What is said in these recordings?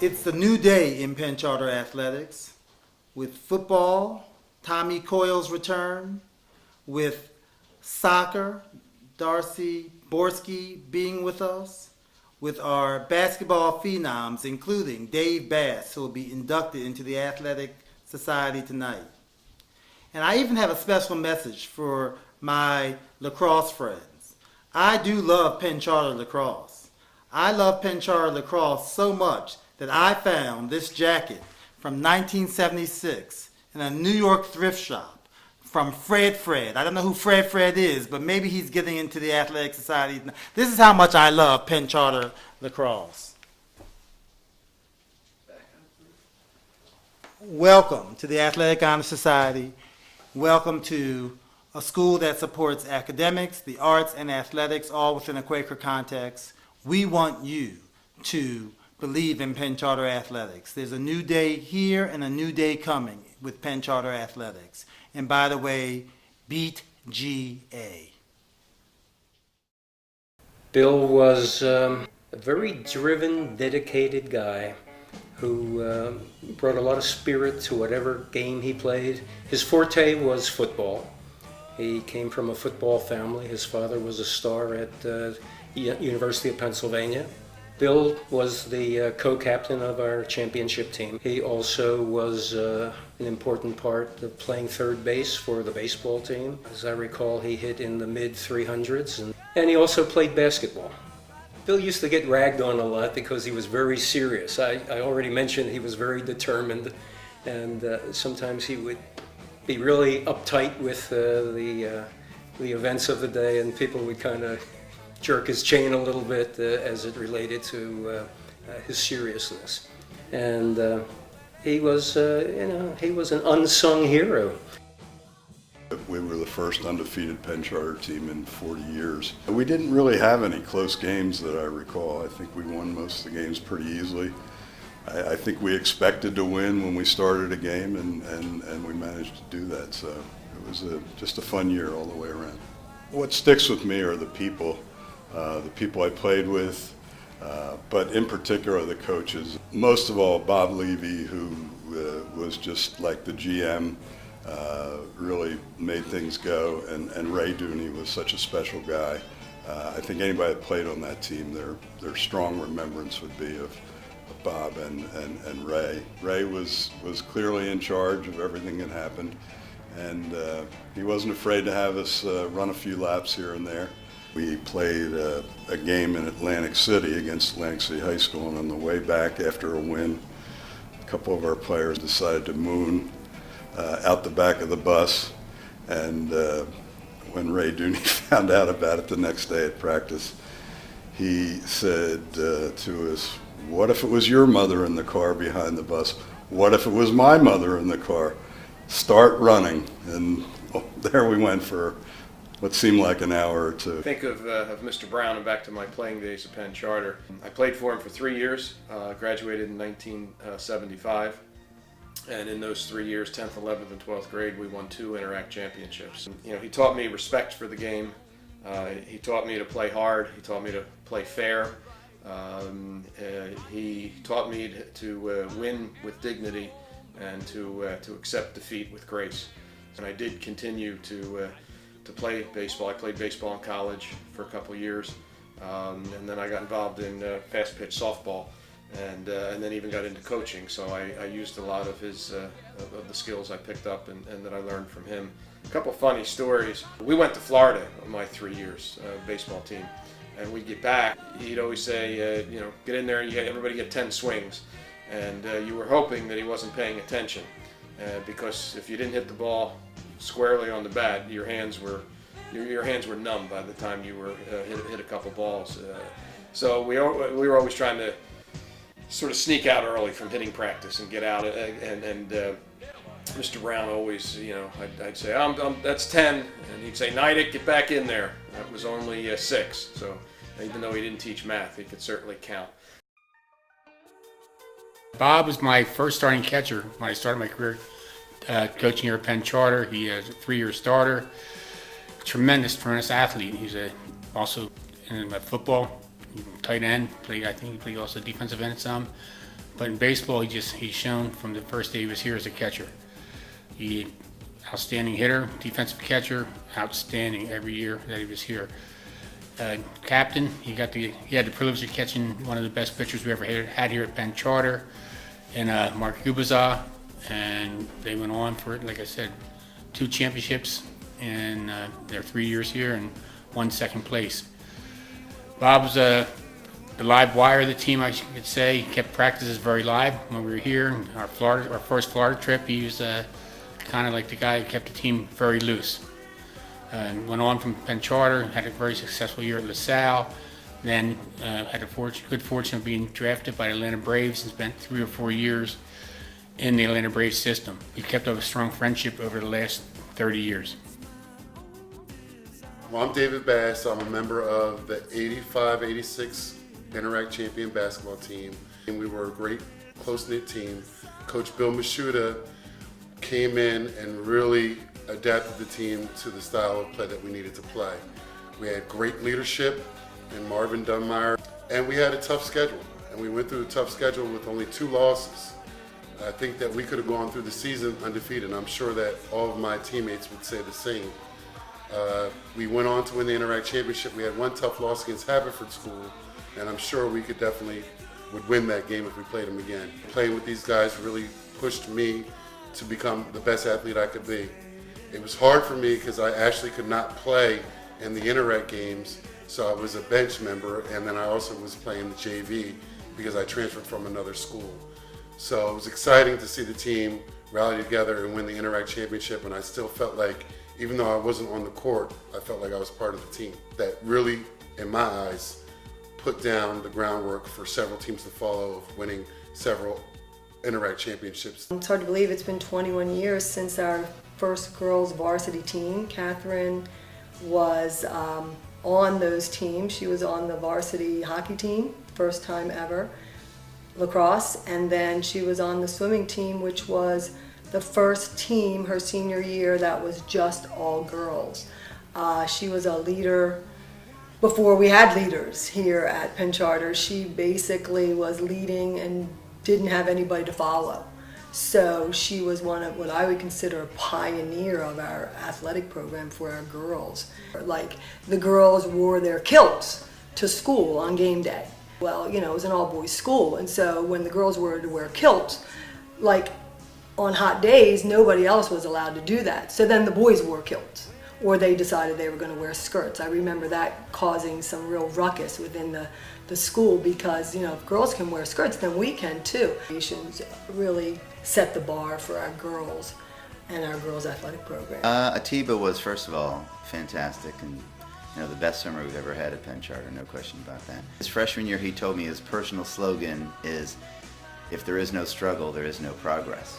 It's the new day in Penn Charter Athletics with football, Tommy Coyle's return, with soccer, Darcy Borski being with us, with our basketball phenoms, including Dave Bass, who will be inducted into the Athletic Society tonight. And I even have a special message for my lacrosse friends. I do love Penn Charter lacrosse. I love Penn Charter lacrosse so much that I found this jacket from 1976 in a New York thrift shop from Fred Fred. I don't know who Fred Fred is, but maybe he's getting into the Athletic Society. This is how much I love Penn Charter lacrosse. Welcome to the Athletic Honor Society. Welcome to a school that supports academics, the arts, and athletics, all within a Quaker context. We want you to believe in Penn Charter Athletics. There's a new day here and a new day coming with Penn Charter Athletics. And by the way, beat GA. Bill was a very driven, dedicated guy who brought a lot of spirit to whatever game he played. His forte was football. He came from a football family. His father was a star at University of Pennsylvania. Bill was the co-captain of our championship team. He also was an important part of playing third base for the baseball team. As I recall, he hit in the mid-300s, and he also played basketball. Bill used to get ragged on a lot because he was very serious. I already mentioned he was very determined, and sometimes he would be really uptight with the events of the day, and people would kind of jerk his chain a little bit as it related to his seriousness. And he was, he was an unsung hero. We were the first undefeated Penn Charter team in 40 years. We didn't really have any close games that I recall. I think we won most of the games pretty easily. I think we expected to win when we started a game, and we managed to do that. So it was just a fun year all the way around. What sticks with me are the people I played with, but in particular the coaches. Most of all, Bob Levy, who was just like the GM, really made things go, and Ray Dooney was such a special guy. I think anybody that played on that team, their strong remembrance would be of Bob and Ray. Ray was clearly in charge of everything that happened, and he wasn't afraid to have us run a few laps here and there. We played a game in Atlantic City against Atlantic City High School, and on the way back after a win, a couple of our players decided to moon out the back of the bus, and when Ray Dooney found out about it the next day at practice, he said to us, "What if it was your mother in the car behind the bus? What if it was my mother in the car? Start running." And there we went for what seemed like an hour or two. Think of Mr. Brown and back to my playing days at Penn Charter. I played for him for 3 years, graduated in 1975, and in those 3 years, 10th, 11th, and 12th grade, we won 2 Interact championships. He taught me respect for the game. He taught me to play hard. He taught me to play fair. He taught me to win with dignity and to accept defeat with grace. And I did continue to play baseball. I played baseball in college for a couple years, and then I got involved in fast pitch softball, and then even got into coaching. So I used a lot of of the skills I picked up and that I learned from him. A couple funny stories. We went to Florida my 3 years baseball team, and we'd get back. He'd always say, get in there and everybody get 10 swings, and you were hoping that he wasn't paying attention, because if you didn't hit the ball squarely on the bat, your hands were numb by the time you were hit a couple balls. So we were always trying to sort of sneak out early from hitting practice and get out. And Mr. Brown always, I'd say, that's 10, and he'd say, "Night it, get back in there." That was only 6. So even though he didn't teach math, he could certainly count. Bob was my first starting catcher when I started my career coaching here at Penn Charter. He is a 3-year starter, tremendous athlete. He's also in football, tight end. I think he played also defensive end some. But in baseball, he's shown from the first day he was here as a catcher. He outstanding hitter, defensive catcher, outstanding every year that he was here. Captain, he had the privilege of catching one of the best pitchers we ever had here at Penn Charter, and Mark Gubazah, and they went on for, like I said, 2 championships in their 3 years here and 1 second place. Bob was the live wire of the team, I could say. He kept practices very live when we were here. Our first Florida trip, he was kind of like the guy who kept the team very loose. And went on from Penn Charter, had a very successful year at LaSalle, then had a good fortune of being drafted by the Atlanta Braves and spent 3 or 4 years in the Atlanta Braves system. We kept up a strong friendship over the last 30 years. Well, I'm David Bass. I'm a member of the 85-86 Interact Champion basketball team. And we were a great, close-knit team. Coach Bill Mashuda came in and really adapted the team to the style of play that we needed to play. We had great leadership in Marvin Dunmeyer, and we had a tough schedule. And we went through a tough schedule with only 2 losses. I think that we could have gone through the season undefeated, and I'm sure that all of my teammates would say the same. We went on to win the Interact Championship. We had 1 tough loss against Haverford School, and I'm sure we could definitely would win that game if we played them again. Playing with these guys really pushed me to become the best athlete I could be. It was hard for me because I actually could not play in the Interact games, so I was a bench member, and then I also was playing the JV because I transferred from another school. So it was exciting to see the team rally together and win the Interact Championship, and I still felt like, even though I wasn't on the court, I felt like I was part of the team. That really, in my eyes, put down the groundwork for several teams to follow of winning several Interact Championships. It's hard to believe it's been 21 years since our first girls varsity team. Catherine was on those teams. She was on the varsity hockey team, first time ever, lacrosse, and then she was on the swimming team, which was the first team her senior year that was just all girls. She was a leader before we had leaders here at Penn Charter. She basically was leading and didn't have anybody to follow. So she was one of what I would consider a pioneer of our athletic program for our girls. Like, the girls wore their kilts to school on game day. Well, you know, it was an all-boys school, and so when the girls were to wear kilts, like on hot days, nobody else was allowed to do that. So then the boys wore kilts, or they decided they were going to wear skirts. I remember that causing some real ruckus within the school because, you know, if girls can wear skirts, then we can too. Nations really set the bar for our girls and our girls' athletic program. Atiba was, first of all, fantastic, and the best swimmer we've ever had at Penn Charter, no question about that. His freshman year, he told me his personal slogan is, "If there is no struggle, there is no progress."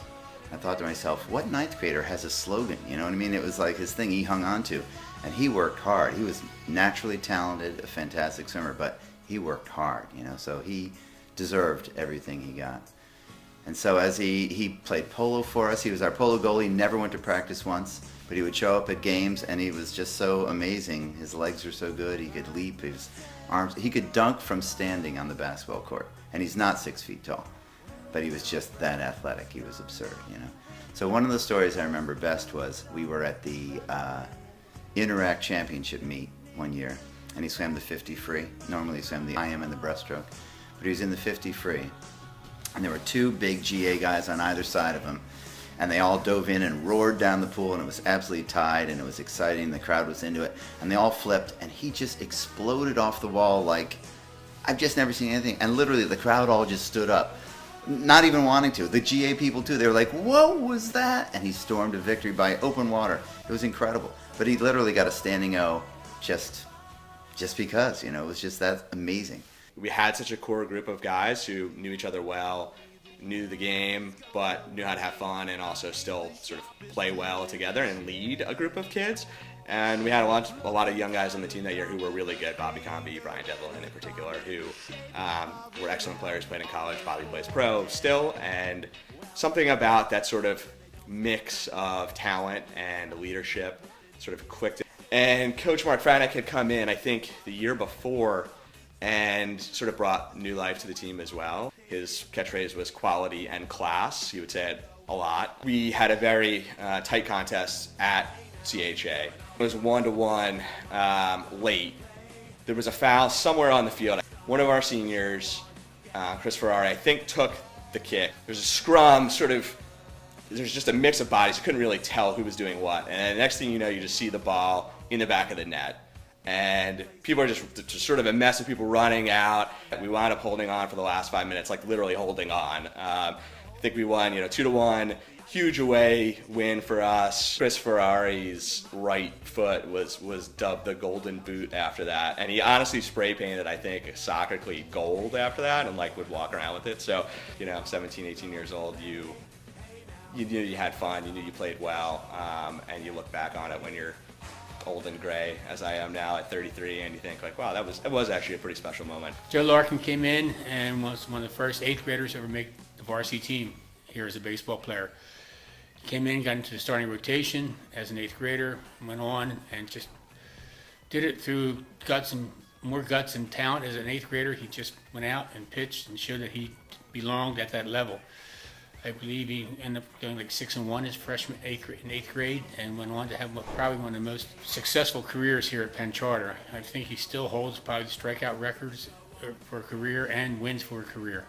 I thought to myself, what ninth grader has a slogan? You know what I mean? It was like his thing he hung on to, and he worked hard. He was naturally talented, a fantastic swimmer, but he worked hard, so he deserved everything he got. And so as he played polo for us, he was our polo goalie, never went to practice once, but he would show up at games, and he was just so amazing. His legs were so good, he could leap, his arms, he could dunk from standing on the basketball court, and he's not 6 feet tall, but he was just that athletic. He was absurd, So one of the stories I remember best was we were at the Interact Championship meet one year, and he swam the 50 free. Normally he swam the IM and the breaststroke, but he was in the 50 free. And there were 2 big GA guys on either side of him, and they all dove in and roared down the pool, and it was absolutely tied, and it was exciting. The crowd was into it, and they all flipped, and he just exploded off the wall like I've just never seen anything. And literally the crowd all just stood up, not even wanting to. The GA people too, they were like, "What was that?" And he stormed to victory by open water. It was incredible. But he literally got a standing O just because, it was just that amazing. We had such a core group of guys who knew each other well, knew the game, but knew how to have fun and also still sort of play well together and lead a group of kids. And we had a lot of young guys on the team that year who were really good. Bobby Comby, Brian Devlin in particular, who were excellent players, played in college. Bobby plays pro still, and something about that sort of mix of talent and leadership sort of clicked. And Coach Mark Franek had come in, I think, the year before, and sort of brought new life to the team as well. His catchphrase was quality and class. He would say it a lot. We had a very tight contest at CHA. It was 1-1 late. There was a foul somewhere on the field. One of our seniors, Chris Ferrari, I think took the kick. There's a scrum, there's just a mix of bodies. You couldn't really tell who was doing what. And the next thing you know, you just see the ball in the back of the net. And people are just sort of a mess of people running out. We wound up holding on for the last 5 minutes, like literally holding on. I think we won, 2-1. Huge away win for us. Chris Ferrari's right foot was dubbed the golden boot after that. And he honestly spray painted, I think, a soccer cleat gold after that and would walk around with it. So, 17, 18 years old, you knew you had fun, you knew you played well, and you look back on it when you're old and gray, as I am now at 33, and you think wow, that was actually a pretty special moment. Joe Larkin came in and was one of the first 8th graders to ever make the varsity team here as a baseball player. He came in, got into the starting rotation as an 8th grader, went on and just did it through more guts and talent as an 8th grader. He just went out and pitched and showed that he belonged at that level. I believe he ended up going 6-1 his freshman in 8th grade, and went on to have probably one of the most successful careers here at Penn Charter. I think he still holds probably the strikeout records for a career and wins for a career.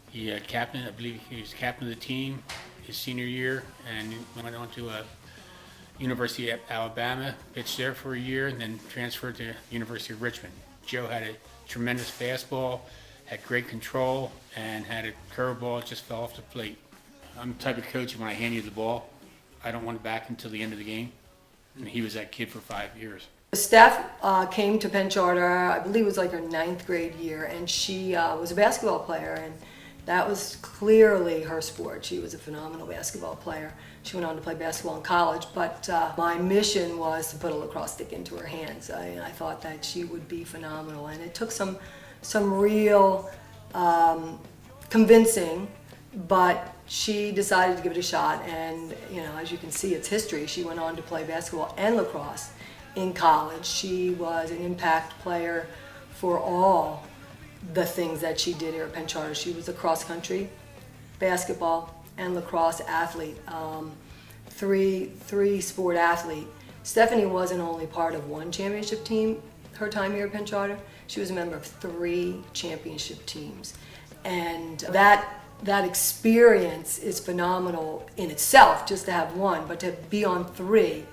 He captain, I believe he was captain of the team his senior year, and went on to University of Alabama, pitched there for a year, and then transferred to University of Richmond. Joe had a tremendous fastball, had great control, and had a curveball that just fell off the plate. I'm the type of coach, when I hand you the ball, I don't want it back until the end of the game. And he was that kid for 5 years. Steph came to Penn Charter, I believe it was her 9th grade year, and she was a basketball player, and that was clearly her sport. She was a phenomenal basketball player. She went on to play basketball in college, but my mission was to put a lacrosse stick into her hands. I thought that she would be phenomenal, and it took some real convincing, but she decided to give it a shot, and as you can see, it's history. She went on to play basketball and lacrosse in college. She was an impact player for all the things that she did here at Penn Charter. She was a cross-country, basketball, and lacrosse athlete, three-sport athlete. Stephanie wasn't only part of one championship team her time here at Penn Charter, she was a member of 3 championship teams. And that experience is phenomenal in itself, just to have one, but to be on 3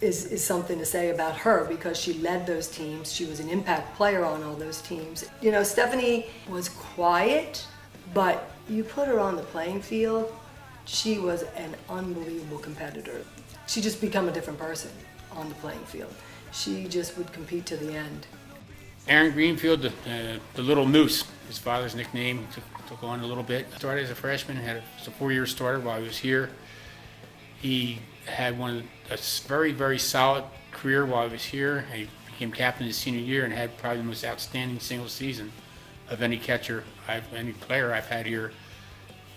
is something to say about her, because she led those teams. She was an impact player on all those teams. Stephanie was quiet, but you put her on the playing field, she was an unbelievable competitor. She just became a different person on the playing field. She just would compete to the end. Aaron Greenfield, the Little Moose, his father's nickname, took on a little bit. Started as a freshman, was a 4-year starter while he was here. He had a very, very solid career while he was here. He became captain his senior year and had probably the most outstanding single season of any any player I've had here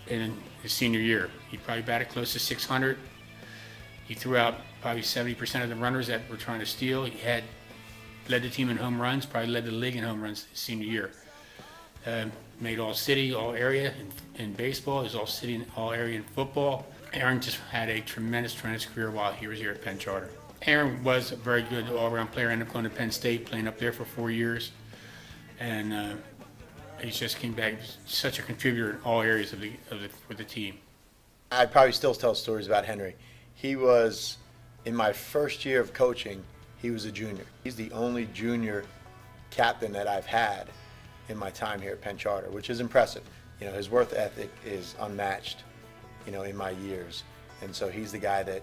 in his senior year. He probably batted close to 600. He threw out probably 70% of the runners that were trying to steal. He had led the team in home runs, probably led the league in home runs his senior year. Made all-city, all-area in baseball. He was all-city and all-area in football. Aaron just had a tremendous career while he was here at Penn Charter. Aaron was a very good all-around player. Ended up going to Penn State, playing up there for 4 years. And he just came back such a contributor in all areas for the team. I'd probably still tell stories about Henry. He was, in my first year of coaching, he was a junior. He's the only junior captain that I've had in my time here at Penn Charter, which is impressive. His work ethic is unmatched, in my years. And so he's the guy that,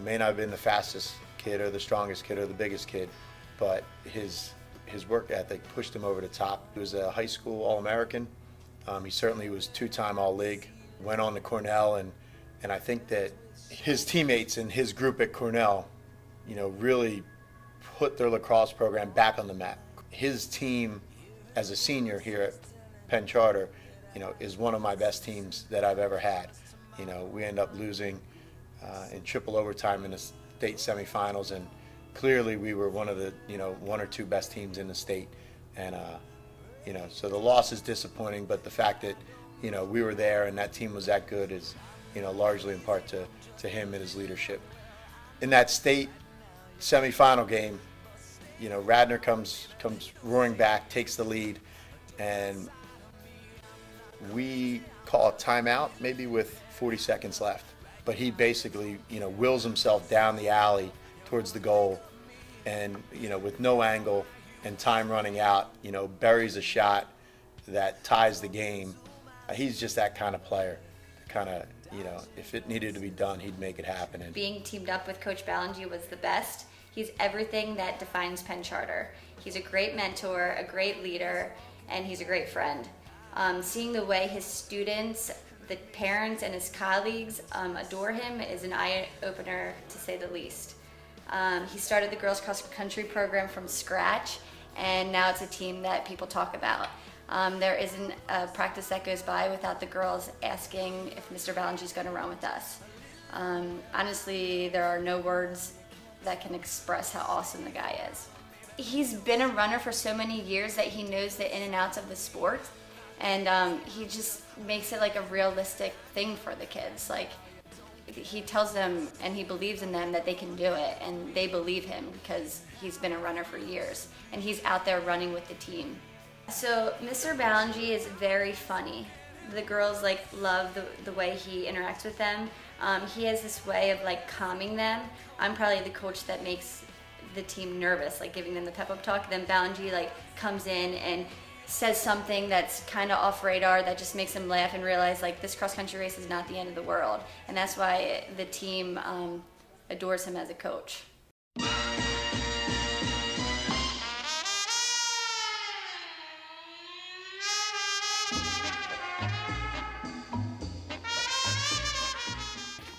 may not have been the fastest kid or the strongest kid or the biggest kid, but his work ethic pushed him over the top. He was a high school All-American. He certainly was 2-time All-League. Went on to Cornell, and I think that his teammates and his group at Cornell, really put their lacrosse program back on the map. His team as a senior here at Penn Charter, is one of my best teams that I've ever had. We end up losing in triple overtime in the state semifinals, and clearly we were one of the, one or two best teams in the state. And, so the loss is disappointing, but the fact that, we were there and that team was that good is, largely in part to him and his leadership. In that state semifinal game, Radnor comes roaring back, takes the lead, and we call a timeout maybe with 40 seconds left. But he basically, wills himself down the alley towards the goal and, with no angle and time running out, buries a shot that ties the game. He's just that kind of player. Kind of, if it needed to be done, he'd make it happen. And being teamed up with Coach Ballingy was the best. He's everything that defines Penn Charter. He's a great mentor, a great leader, and he's a great friend. Seeing the way his students, the parents, and his colleagues adore him is an eye-opener, to say the least. He started the girls cross country program from scratch, and now it's a team that people talk about. There isn't a practice that goes by without the girls asking if Mr. Ballingy's going to run with us. Honestly, there are no words that can express how awesome the guy is. He's been a runner for so many years that he knows the in and outs of the sport, and he just makes it like a realistic thing for the kids. Like, he tells them and he believes in them that they can do it, and they believe him because he's been a runner for years and he's out there running with the team. So Mr. Ballingy is very funny. The girls love the way he interacts with them. He has this way of calming them. I'm probably the coach that makes the team nervous, giving them the pep-up talk. Then Ballingy comes in and says something that's kind of off radar that just makes them laugh and realize this cross-country race is not the end of the world. And that's why the team adores him as a coach.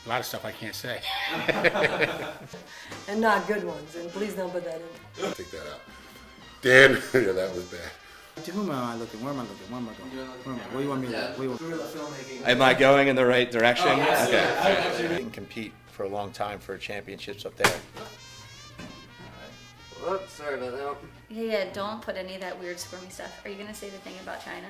A lot of stuff I can't say. And not good ones, and please don't put that in. Take that out. Dan, yeah, that was bad. To whom am I looking? Where am I looking? Where am I going? What do you want me to do? What do you want? Am I going in the right direction? we didn't compete for a long time for championships up there. Yeah, don't put any of that weird squirmy stuff. Are you going to say the thing about China?